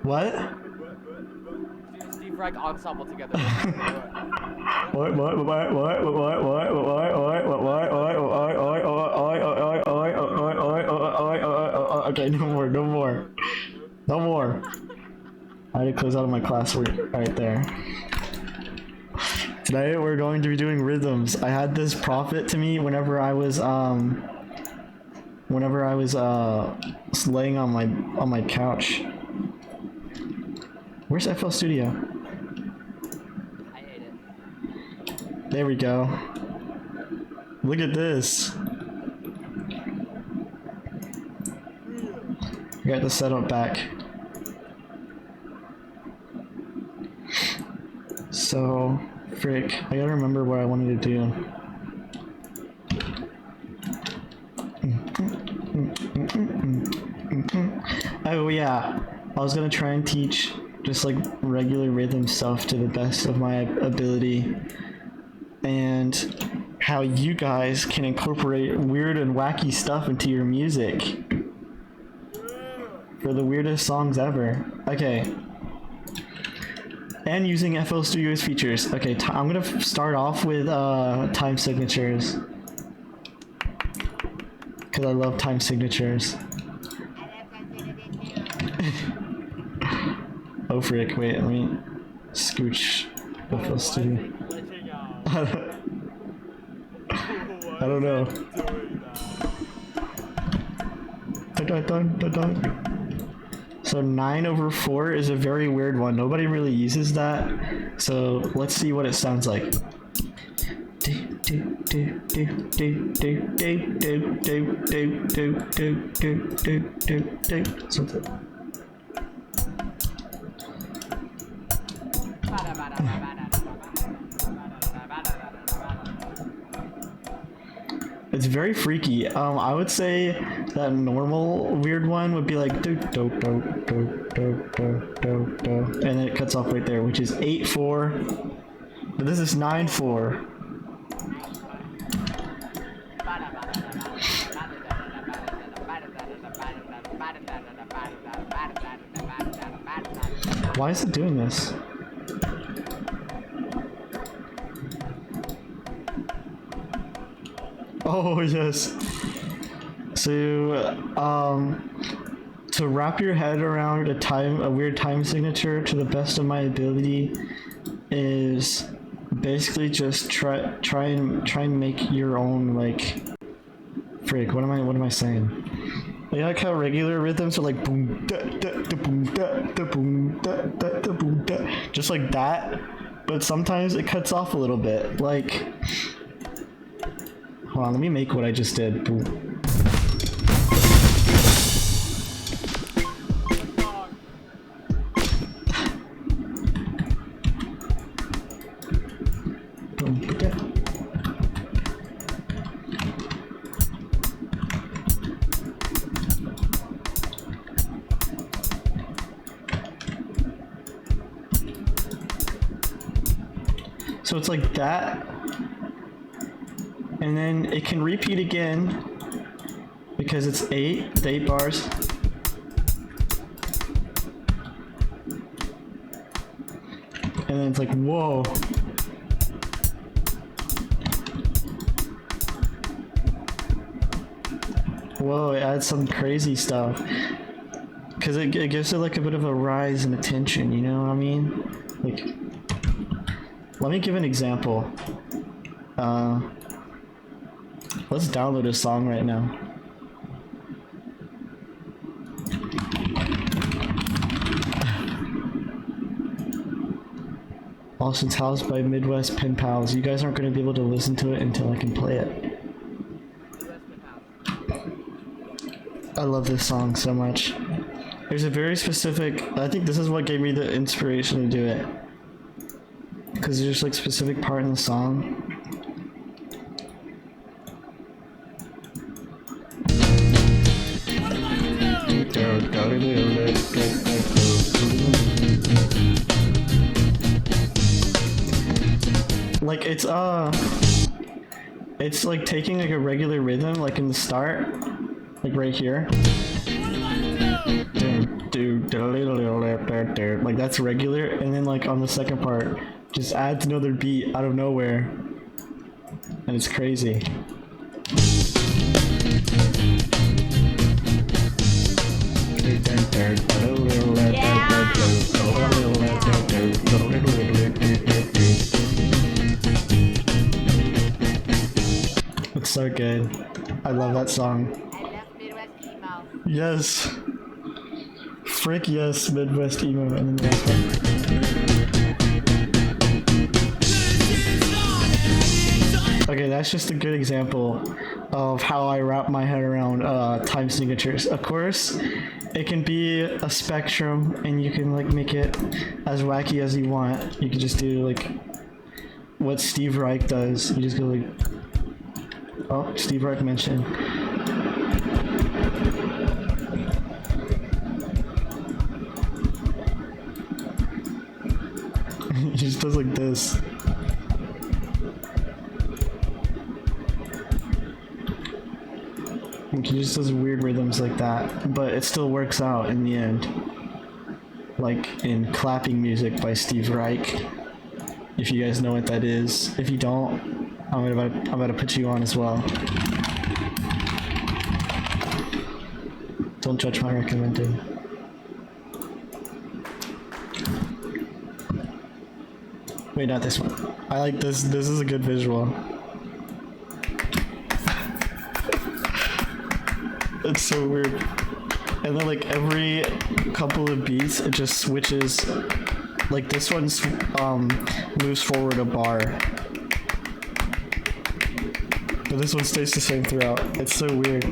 What? Steve Reich ensemble together. Okay, no more. I had to close out of my classwork right there. Today we're going to be doing rhythms. I had this prophet to me whenever I was laying on my couch. Where's FL Studio? I hate it. There we go. Look at this. I got the setup back. So, frick, I gotta remember what I wanted to do. Oh yeah, I was gonna try and teach just like regular rhythm stuff to the best of my ability, and how you guys can incorporate weird and wacky stuff into your music for the weirdest songs ever. Okay. And using FL Studio's features. Okay, I'm gonna start off with time signatures. Because I love time signatures. Oh frick, wait, let me scooch FL Studio. I don't know. So 9/4 is a very weird one. Nobody really uses that. So let's see what it sounds like. It's very freaky. I would say that normal weird one would be like do do do do do do do do, and then it cuts off right there, which is 8/4. But this is 9/4. Why is it doing this? Oh yes. So to wrap your head around a weird time signature to the best of my ability is basically just try and make your own, like, frick, what am I saying? Like how regular rhythms are like boom da da da boom da da boom da da da boom da, just like that, but sometimes it cuts off a little bit. Like, hold on, let me make what I just did. Boom. So it's like that, and then it can repeat again because it's 8 bars. And then it's like, whoa. Whoa, it adds some crazy stuff. Because it gives it like a bit of a rise in attention, you know what I mean? Like, let me give an example. Let's download a song right now. Austin's House by Midwest Pen Pals. You guys aren't going to be able to listen to it until I can play it. I love this song so much. There's a very specific, I think this is what gave me the inspiration to do it. Because there's like specific part in the song. Like it's like taking like a regular rhythm, like in the start, like right here. Do like that's regular, and then like on the second part, just adds another beat out of nowhere, and it's crazy. It's so good. I love that song. I love Midwest emo. Yes. Frick yes, Midwest emo, and then the next one. Okay, that's just a good example of how I wrap my head around time signatures. Of course, it can be a spectrum, and you can like make it as wacky as you want. You can just do like what Steve Reich does. You just go like, oh, Steve Reich mentioned. He just does like this. He just does weird rhythms like that, but it still works out in the end. Like in clapping music by Steve Reich. If you guys know what that is. If you don't, I'm about to put you on as well. Don't judge my recommending. Wait, not this one. I like this. This is a good visual. It's so weird. And then like every couple of beats, it just switches. Like this one's moves forward a bar. But this one stays the same throughout. It's so weird.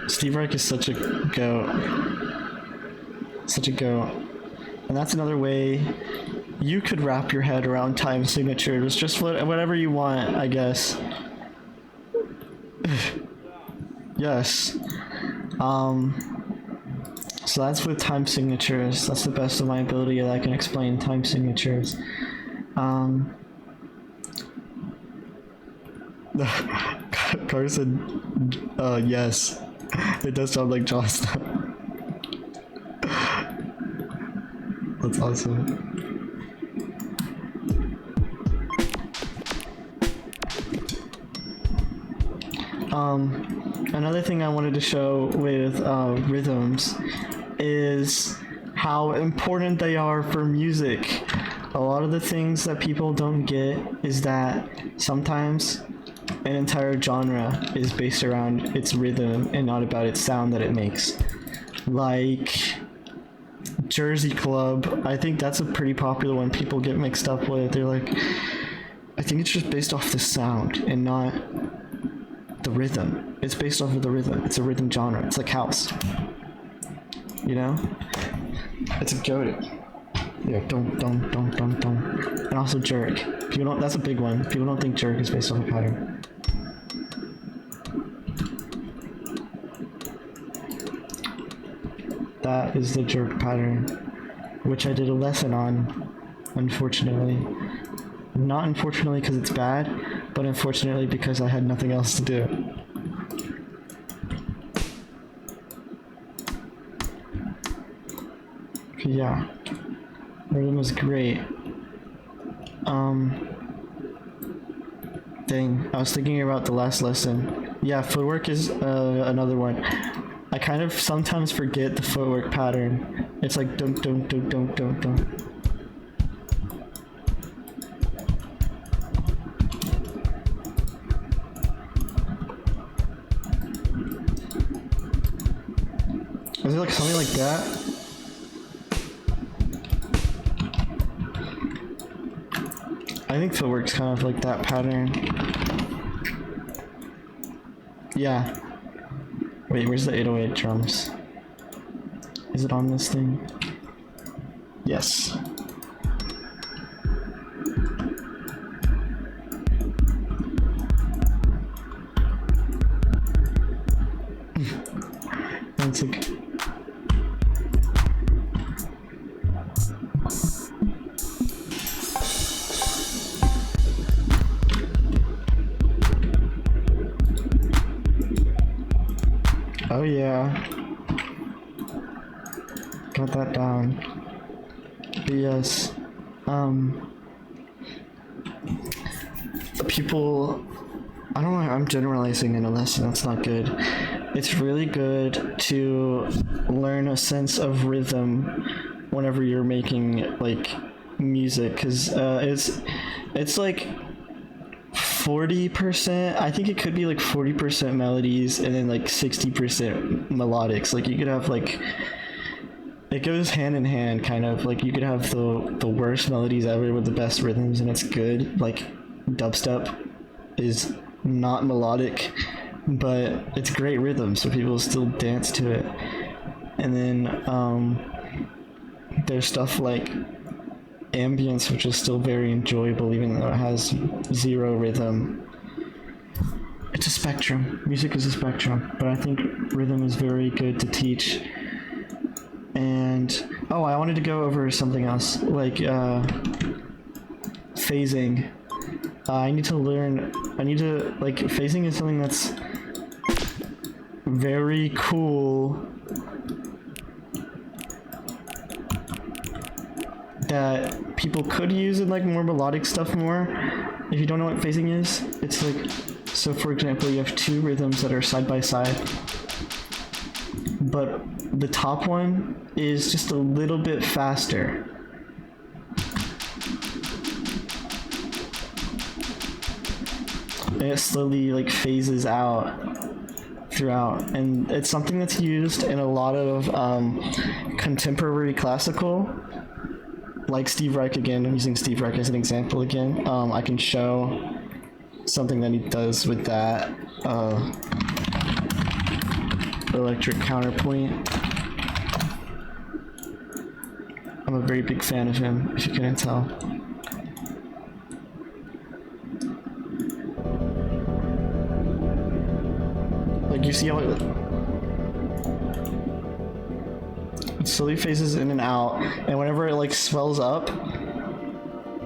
Steve Reich is such a goat. Such a goat. And that's another way you could wrap your head around time signatures. Just whatever you want, I guess. Yes. So that's with time signatures. That's the best of my ability that I can explain time signatures. Carson, yes. It does sound like Jaws. That's awesome. Another thing I wanted to show with rhythms is how important they are for music. A lot of the things that people don't get is that sometimes an entire genre is based around its rhythm and not about its sound that it makes. Like Jersey Club, I think that's a pretty popular one people get mixed up with. They're like, I think it's just based off the sound and not the rhythm. It's based off of the rhythm. It's a rhythm genre. It's like house. You know? It's a goat. Yeah, don't. And also jerk. People don't, that's a big one. People don't think jerk is based off a pattern. That is the jerk pattern, which I did a lesson on, unfortunately. Not unfortunately because it's bad, but unfortunately because I had nothing else to do. Yeah, rhythm was great. Dang, I was thinking about the last lesson. Yeah, footwork is another one. I kind of sometimes forget the footwork pattern. It's like don't. Is it like something like that? I think footwork's kind of like that pattern. Yeah. Wait, where's the 808 drums? Is it on this thing? Yes. That's like... Oh yeah. Got that down. But yes. People, I don't know, I'm generalizing in a lesson, that's not good. It's really good to learn a sense of rhythm whenever you're making like music, because it's like 40%, I think it could be like 40% melodies and then like 60% melodics. Like you could have like, it goes hand in hand, kind of. Like you could have the worst melodies ever with the best rhythms and it's good. Like dubstep is not melodic, but it's great rhythm, so people still dance to it. And then there's stuff like ambience, which is still very enjoyable even though it has zero rhythm. It's a spectrum. Music is a spectrum, but I think rhythm is very good to teach. And I wanted to go over something else, like phasing. Phasing is something that's very cool, that people could use in like more melodic stuff more. If you don't know what phasing is, it's like, so for example, you have two rhythms that are side by side, but the top one is just a little bit faster. And it slowly like phases out throughout, and it's something that's used in a lot of contemporary classical, like Steve Reich. Again, I'm using Steve Reich as an example again. I can show something that he does with that electric counterpoint. I'm a very big fan of him, if you couldn't tell. Like, you see how it slowly phases in and out, and whenever it like swells up,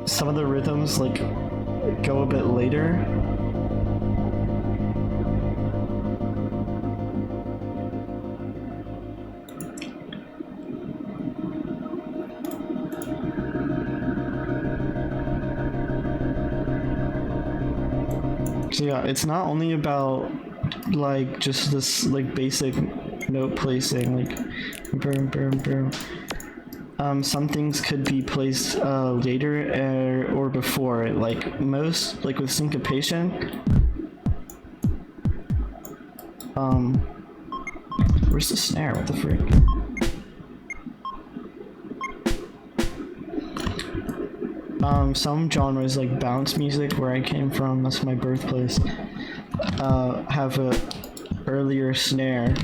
some of the rhythms like go a bit later. So yeah, it's not only about like just this like basic note placing, like boom, boom, boom. Some things could be placed later or before. Like most, like with syncopation. Where's the snare? What the frick? Some genres like bounce music, where I came from, that's my birthplace, have a earlier snare.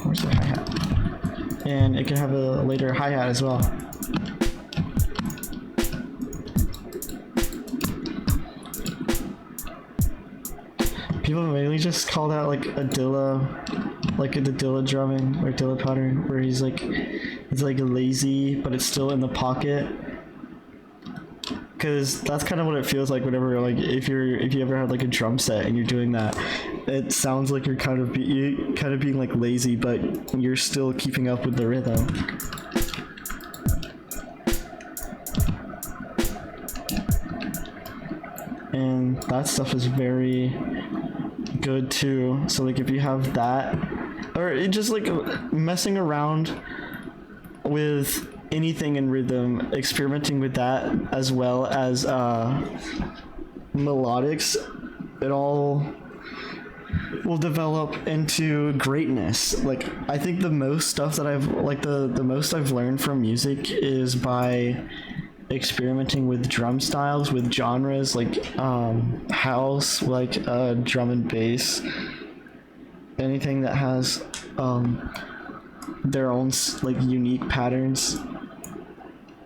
Where's the hi-hat? And it can have a later hi-hat as well. People mainly just call that like a Dilla, like the Dilla drumming or Dilla pattern, where he's like, it's like lazy, but it's still in the pocket. Cause that's kind of what it feels like whenever, like, if you ever had like a drum set and you're doing that, it sounds like you're kind of being like lazy, but you're still keeping up with the rhythm. And that stuff is very good too. So like if you have that, or it just like messing around with anything in rhythm, experimenting with that as well as melodics, it all will develop into greatness. Like I think the most stuff that I've like the most I've learned from music is by experimenting with drum styles, with genres like house, like drum and bass, anything that has their own like unique patterns,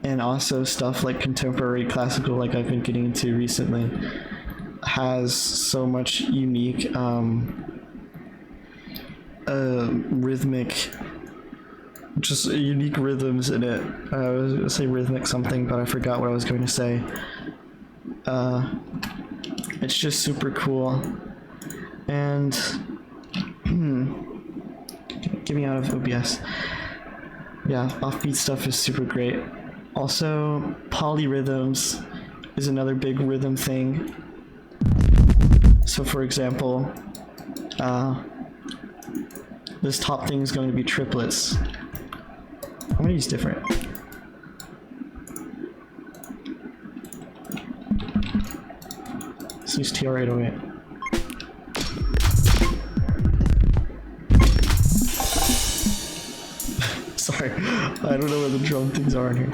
and also stuff like contemporary classical, like I've been getting into recently, has so much unique rhythmic, just unique rhythms in it. I was gonna say rhythmic something, but I forgot what I was going to say. It's just super cool. And get me out of OBS. Yeah, offbeat stuff is super great. Also, polyrhythms is another big rhythm thing. So for example, this top thing is going to be triplets. I'm gonna use different. Let's use TR-808. Sorry, I don't know where the drum things are in here.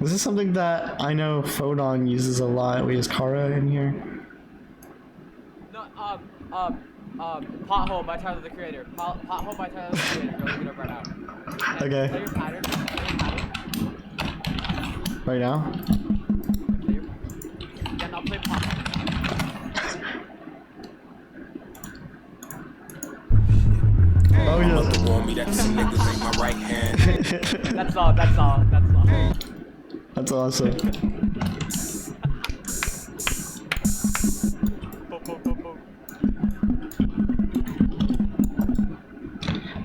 This is something that I know Phonon uses a lot. We use Kara in here. No, Pothole by Tyler the Creator. Pothole by Tyler the Creator. Go look it up right now. And Okay. play your pattern. Right now? Then I'll play Pothole. Oh yeah. That's all. That's awesome.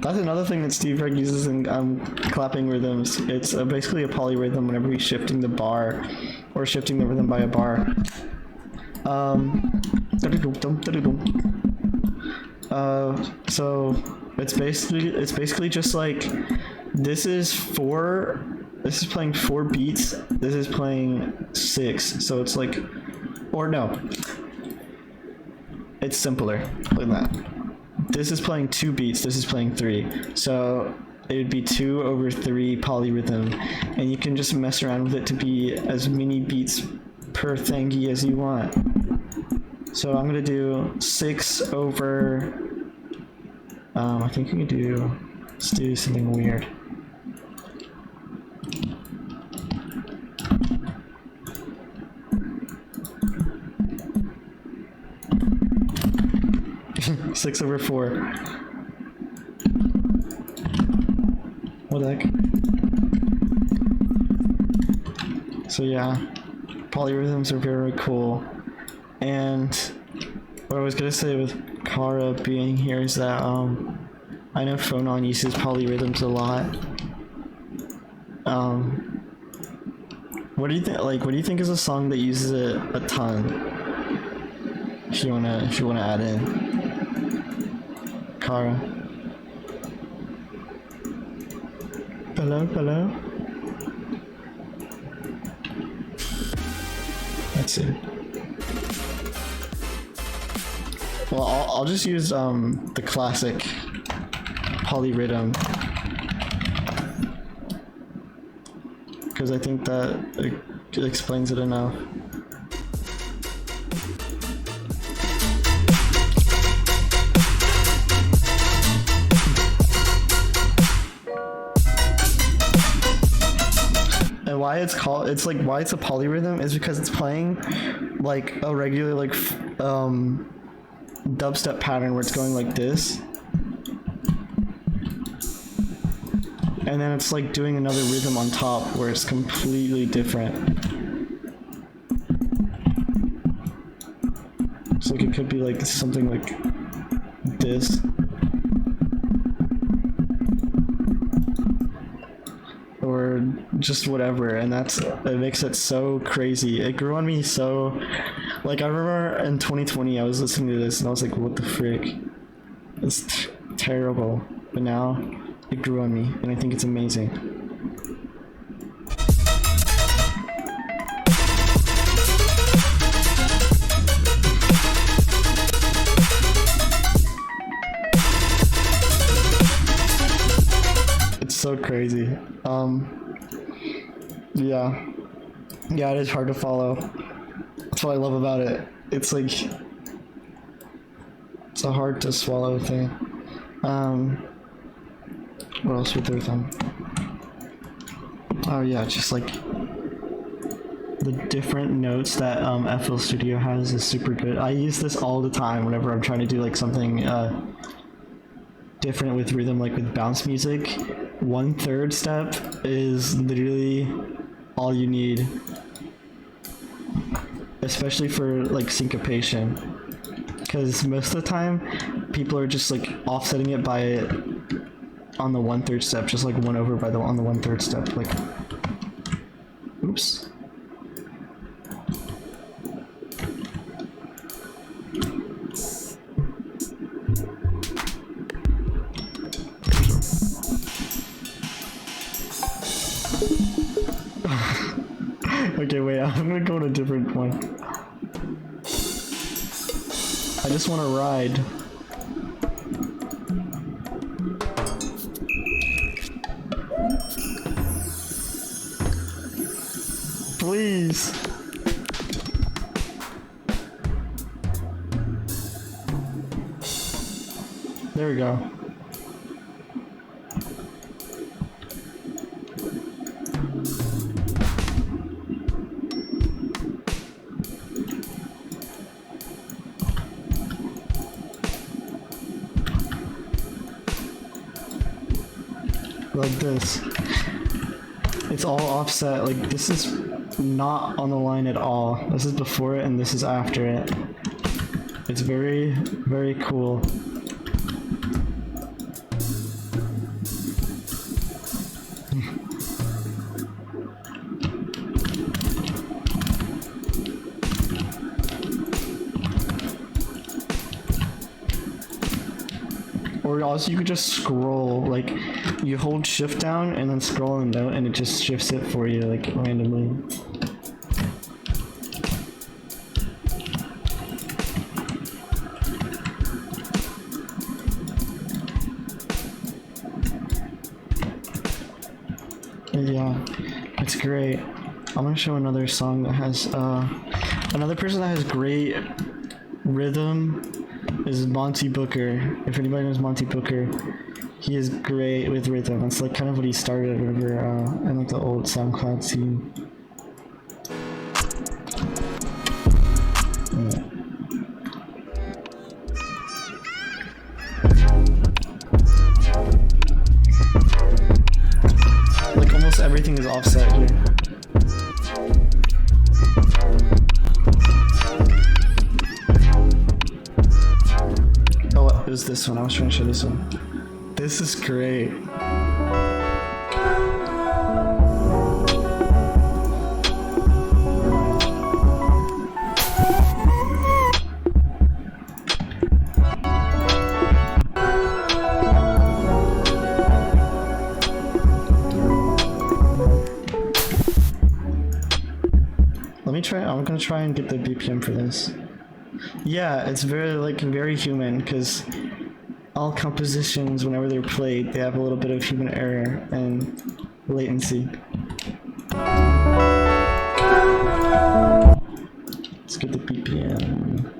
That's another thing that Steve Reg uses in clapping rhythms. It's basically a polyrhythm whenever he's shifting the bar or shifting the rhythm by a bar. So it's basically just like this is playing 4 beats. This is playing 6. So it's like, or no, it's simpler like that. This is playing 2 beats, this is playing 3. So it would be 2/3 polyrhythm, and you can just mess around with it to be as many beats per thingy as you want. So I'm gonna do 6 over, I think we can let's do something weird. Six over 4. What the heck? So yeah, polyrhythms are very cool. And what I was gonna say with Kara being here is that I know Phonon uses polyrhythms a lot. What do you think? Like, what do you think is a song that uses it a ton? If you wanna add in. Kara. Hello? Let's see. Well, I'll just use the classic polyrhythm because I think that it explains it enough. Why it's a polyrhythm is because it's playing like a regular dubstep pattern where it's going like this, and then it's like doing another rhythm on top where it's completely different. So like it could be like something like this. Or just whatever, and it makes it so crazy. It grew on me so, like, I remember in 2020 I was listening to this and I was like, what the frick, it's terrible, but now it grew on me and I think it's amazing. It's so crazy. Yeah, it is hard to follow. That's what I love about it. It's like, it's a hard to swallow thing. What else would there then? Oh yeah, just like the different notes that FL Studio has is super good. I use this all the time whenever I'm trying to do like something different with rhythm, like with bounce music. 1/3 step is literally all you need, especially for like syncopation, because most of the time people are just like offsetting it by on the 1/3 step, just like 1/4 by the on the 1/3 step, like oops. Okay, wait, I'm gonna go on a different one. I just want to ride. Please. There we go. Like this. It's all offset. Like this is not on the line at all. This is before it and this is after it. It's very, very cool. Or also you could just scroll, like you hold shift down and then scroll a note and it just shifts it for you like randomly. Yeah, it's great. I'm gonna show another song that has another person that has great rhythm is Monty Booker. If anybody knows Monty Booker, he is great with rhythm. That's like kind of what he started over in like the old SoundCloud scene. Like almost everything is offset here. It was this one. I was trying to show this one. This is great. Let me try. I'm gonna try and get the BPM for this. Yeah, it's very human, because all compositions, whenever they're played, they have a little bit of human error and latency. Let's get the BPM.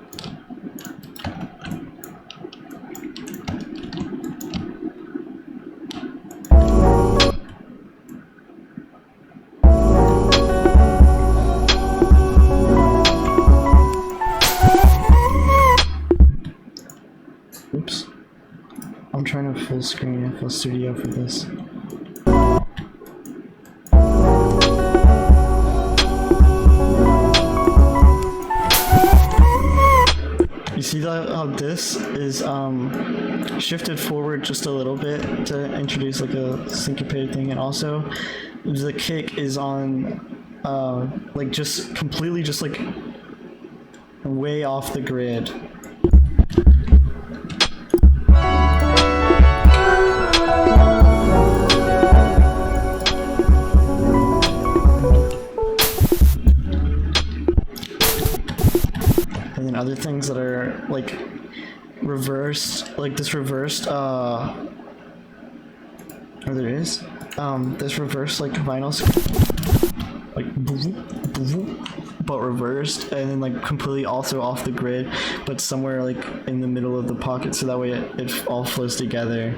Oops. I'm trying to full screen FL Studio for this. You see that how this is shifted forward just a little bit to introduce like a syncopated thing, and also the kick is on like just completely just like way off the grid. And then other things that are like reversed, like this reversed or there is this reversed like vinyl like but reversed, and then like completely also off the grid but somewhere like in the middle of the pocket, so that way it all flows together.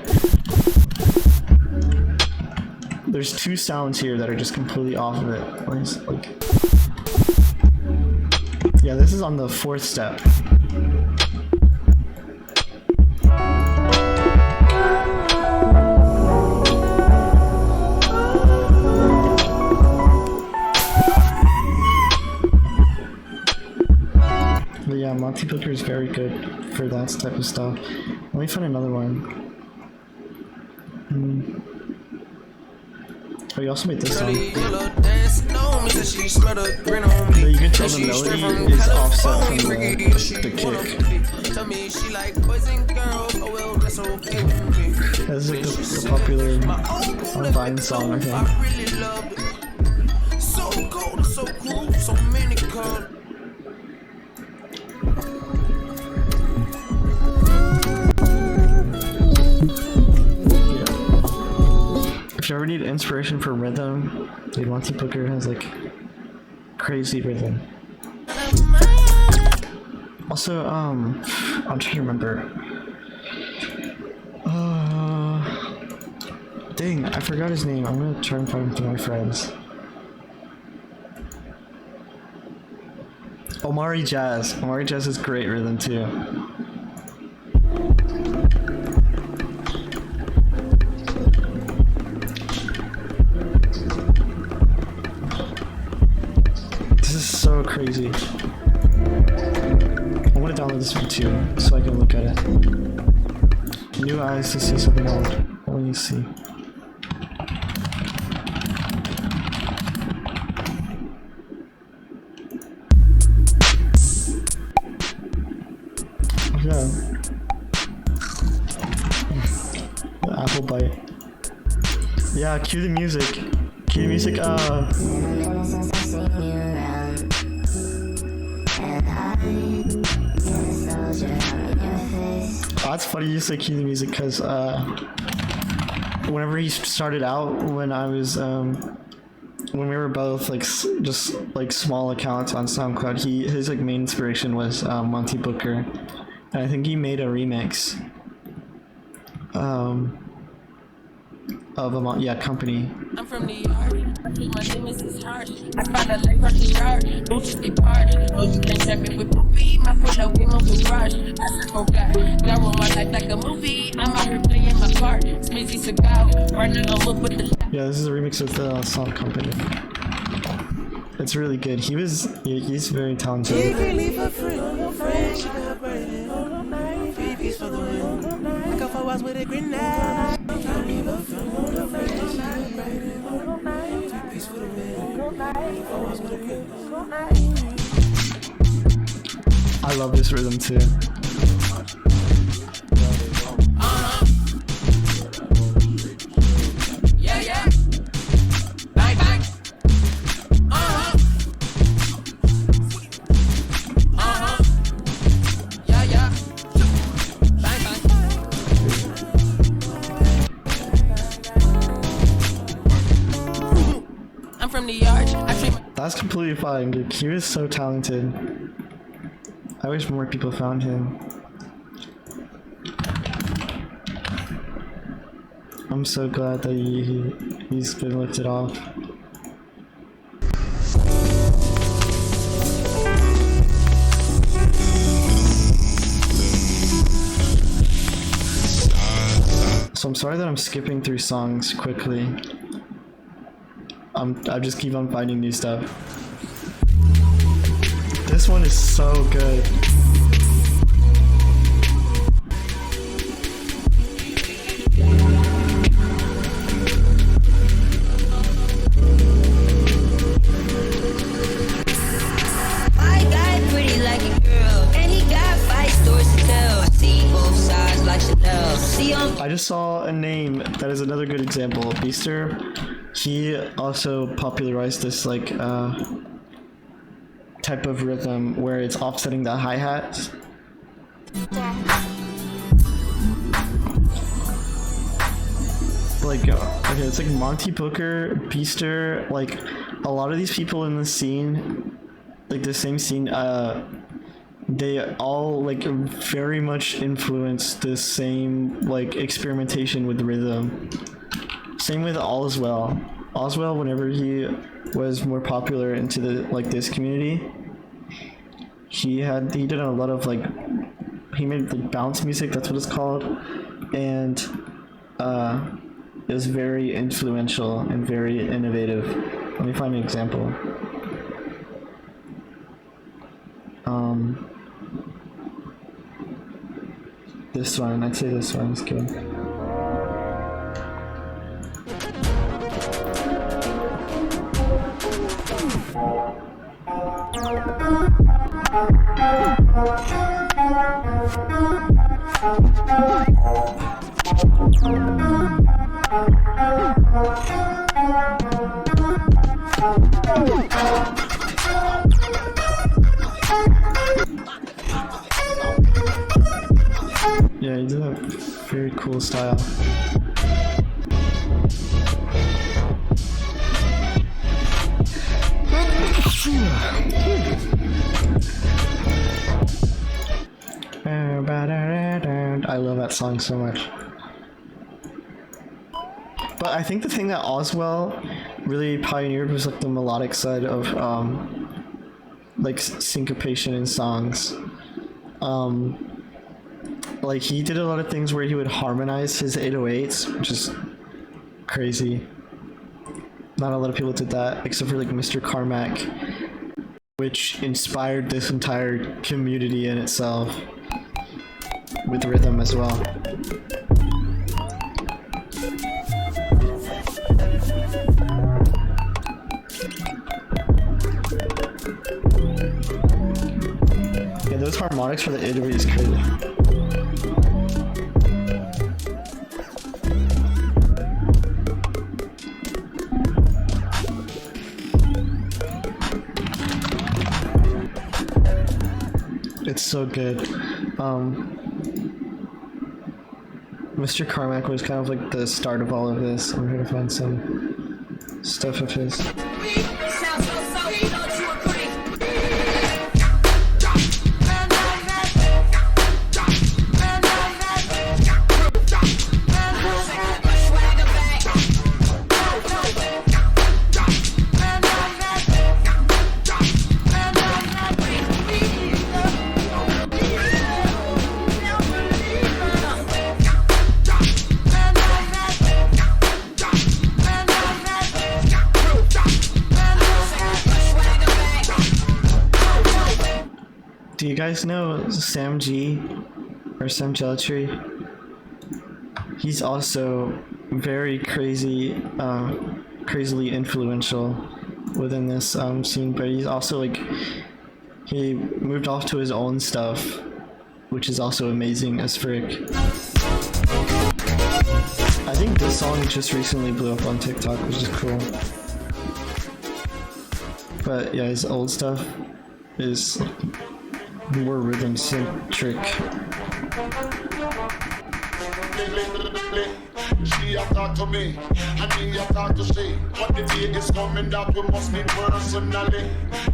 There's two sounds here that are just completely off of it. Like Yeah, this is on the 4th step. But yeah, Monty Booker is very good for that type of stuff. Let me find another one. Oh, you also made this song. But you can tell the melody is offset from the kick. That's like the popular Vine song, I think. So cold, so cool, so many colors. If you ever need inspiration for rhythm, dude, Monty Booker has like crazy rhythm. Also, I'm trying to remember. Dang, I forgot his name. I'm gonna try and find him through my friends. Omari Jazz. Omari Jazz has great rhythm too. This is so crazy. I want to download this one too, so I can look at it. New eyes to see something old. What do you see? Yeah. The apple bite. Yeah, cue the music. Cue the music. Oh, that's funny you say cue the music because whenever he started out, when I was when we were both like just like small accounts on SoundCloud, his like main inspiration was Monty Booker, and I think he made a remix of a company. I'm from New York. My name is harsh. I found a life from the yard. Don't you stay parched. No, you can't check me with poopy. My foot up in my garage. I said, oh God, I roll my life like a movie. I'm out here playing my part. Smithy cigar. Running on look with the. Yeah, this is a remix of the song company. It's really good. He's very talented. You can leave a friend on your friend. She got burning on night. 3 piece for the win. Look out for us with a grenade. You can leave a friend on your friend. She got burning on night. 3 piece for the win. Look out for us with a grenade. I love this rhythm too. That's completely fine, dude. He is so talented. I wish more people found him. I'm so glad that he's been lifted off. So I'm sorry that I'm skipping through songs quickly. I just keep on finding new stuff. This one is so good. My guy pretty like a girl, and he got 5 stories to tell. I see both sides like Chanel. See I just saw a name that is another good example. Beaster. He also popularized this like type of rhythm where it's offsetting the hi-hats. Like okay, it's like Monty Booker, Beaster, like a lot of these people in the scene, like the same scene, they all like very much influence the same like experimentation with rhythm. Same with Allswell. Allswell, whenever he was more popular into the like this community, he did a lot of like, he made like bounce music, that's what it's called, and it was very influential and very innovative. Let me find an example. This one, I'd say this one's good. Yeah, he did a very cool style. I love that song so much. But I think the thing that Oswell really pioneered was like the melodic side of like syncopation in songs. Like he did a lot of things where he would harmonize his 808s, which is crazy. Not a lot of people did that, except for like Mr. Carmack, which inspired this entire community in itself with rhythm as well. Yeah, those harmonics for the 808 is crazy. It's so good. Mr. Carmack was kind of like the start of all of this. I'm here to find some stuff of his. Do you guys know Sam G or Sam Gelatry? He's also very crazily influential within this scene, but he's also like, he moved off to his own stuff, which is also amazing as frick. I think this song just recently blew up on TikTok, which is cool. But yeah, his old stuff is more rhythm centric. She a talk to me, and me a talk to she. What the day is coming that we must meet personally.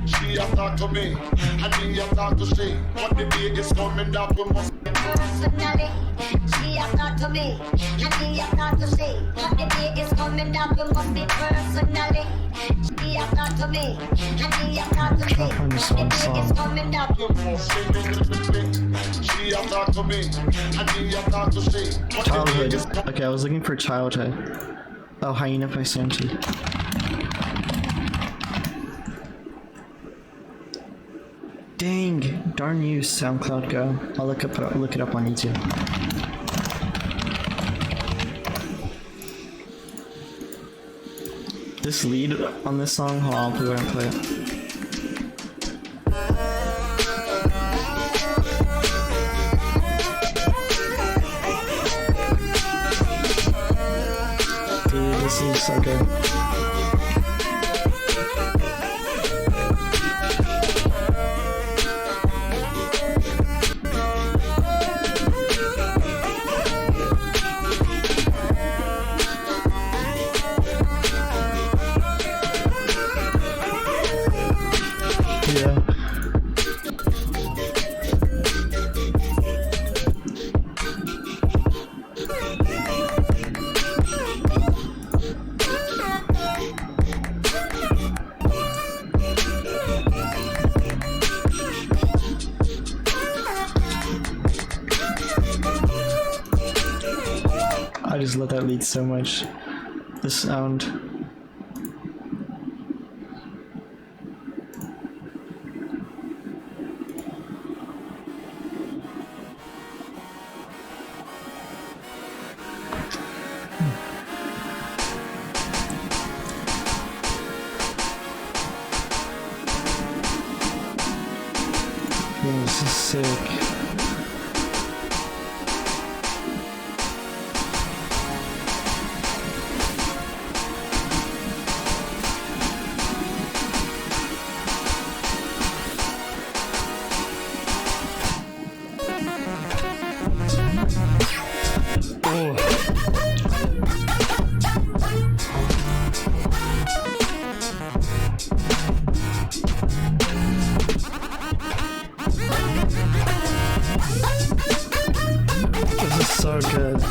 She a talk to me, and me a talk to she. What the day is coming that we must meet personally. She a talk to me, and me a talk to she. What the day is coming that we must meet personally. She a talk to me, and me a talk to she. What the day is coming that we must meet personally. She a talk to me, and me a talk to she. Childhood. Okay, I was looking for childhood. Oh, Hyena by Sanchi. Dang, darn you, SoundCloud Go. I'll look it up on YouTube. This lead on this song, hold on, I'll play it. Dude, this is so good. Yeah. I just love that beat so much. The sound. Yeah, this is sick. This is so good.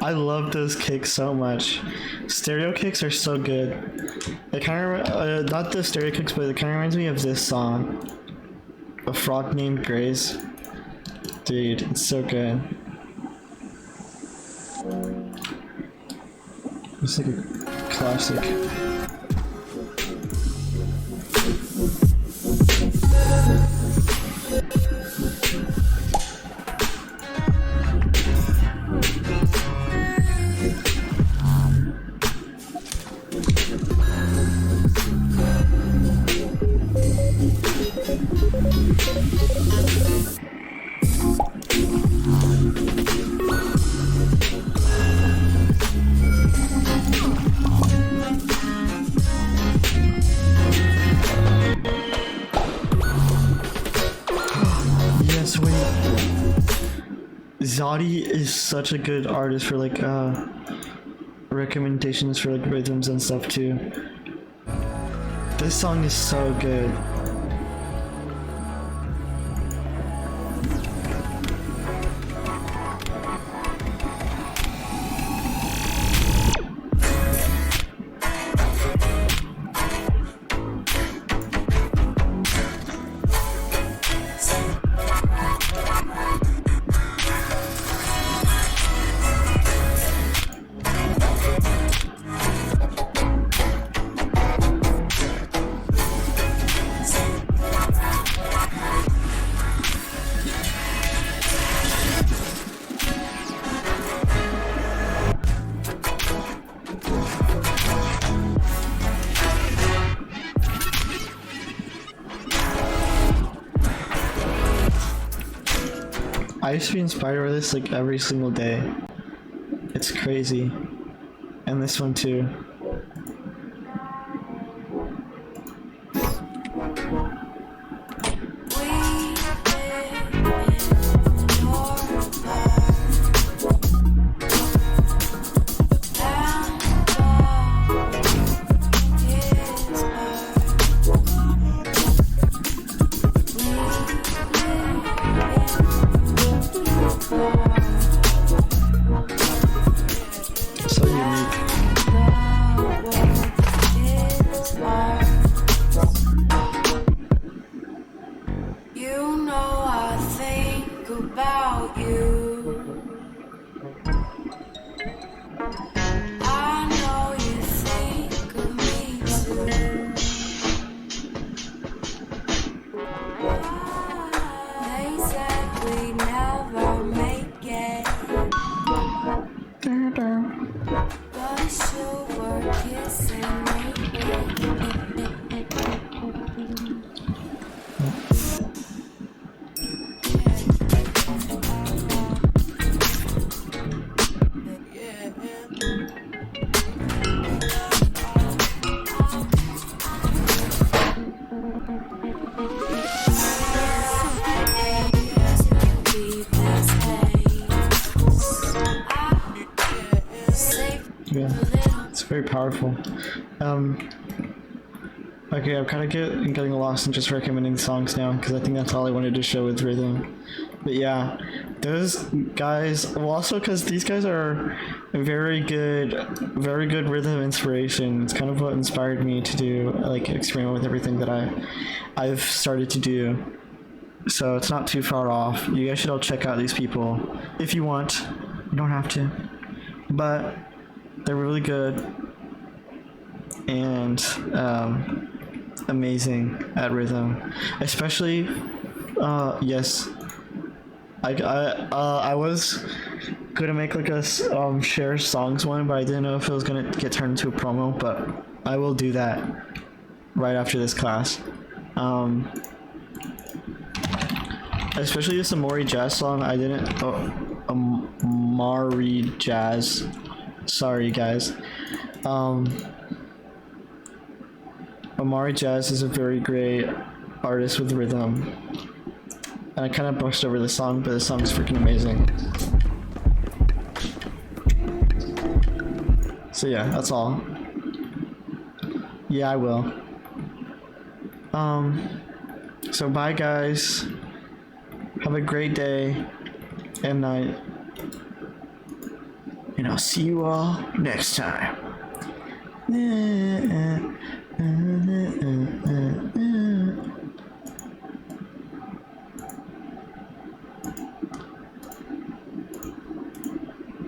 I love those kicks so much. Stereo kicks are so good. It kind of not the stereo kicks, but it kind of reminds me of this song, "A Frog Named Grace." Dude, it's so good. It's like a classic. Yes, wait. Zadi is such a good artist for like recommendations for like rhythms and stuff too. This song is so good. I used to be inspired by this like every single day. It's crazy. And this one too. So unique. very powerful. Okay, I'm kind of getting lost in just recommending songs now because I think that's all I wanted to show with rhythm. But yeah, those guys. Well, also because these guys are very good rhythm inspiration. It's kind of what inspired me to do like experiment with everything that I've started to do. So it's not too far off. You guys should all check out these people if you want. You don't have to, but they're really good and amazing at rhythm, especially. Yes, I was gonna make like a share songs one, but I didn't know if it was gonna get turned into a promo. But I will do that right after this class. Especially this Amori Jazz song. I didn't. Amari Jazz. Sorry, guys. Amari Jazz is a very great artist with rhythm. And I kind of brushed over the song, but the song's freaking amazing. So yeah, that's all. Yeah, I will. So bye guys. Have a great day and night. And I'll see you all next time.